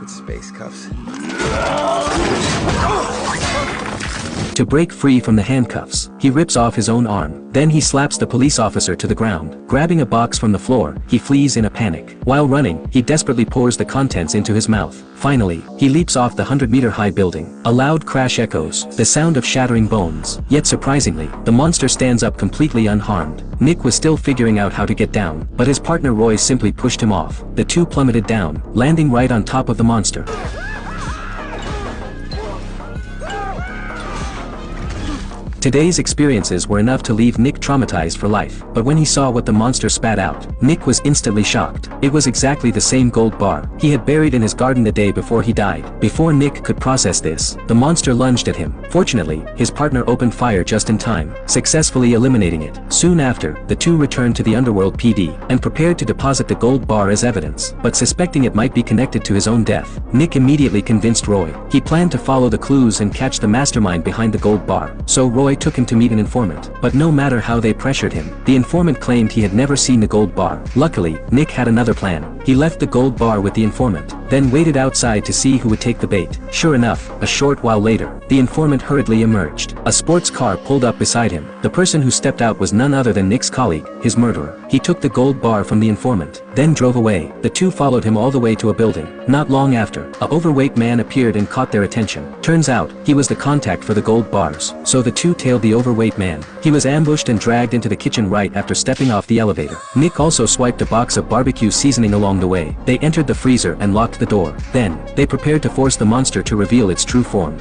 stupid space cuffs. To break free from the handcuffs, he rips off his own arm. Then he slaps the police officer to the ground. Grabbing a box from the floor, he flees in a panic. While running, he desperately pours the contents into his mouth. Finally, he leaps off the 100-meter-high building. A loud crash echoes, the sound of shattering bones. Yet surprisingly, the monster stands up completely unharmed. Nick was still figuring out how to get down, but his partner Roy simply pushed him off. The two plummeted down, landing right on top of the monster. Today's experiences were enough to leave Nick traumatized for life, but when he saw what the monster spat out, Nick was instantly shocked. It was exactly the same gold bar he had buried in his garden the day before he died. Before Nick could process this, the monster lunged at him. Fortunately, his partner opened fire just in time, successfully eliminating it. Soon after, the two returned to the Underworld PD, and prepared to deposit the gold bar as evidence, but suspecting it might be connected to his own death, Nick immediately convinced Roy. He planned to follow the clues and catch the mastermind behind the gold bar, so Roy took him to meet an informant. But no matter how they pressured him, the informant claimed he had never seen the gold bar. Luckily, Nick had another plan. He left the gold bar with the informant, then waited outside to see who would take the bait. Sure enough, a short while later, the informant hurriedly emerged. A sports car pulled up beside him. The person who stepped out was none other than Nick's colleague, his murderer. He took the gold bar from the informant, then drove away. The two followed him all the way to a building. Not long after, a overweight man appeared and caught their attention. Turns out, he was the contact for the gold bars, so the two tailed the overweight man. He was ambushed and dragged into the kitchen right after stepping off the elevator. Nick also swiped a box of barbecue seasoning along the way. They entered the freezer and locked the door. Then, they prepared to force the monster to reveal its true form.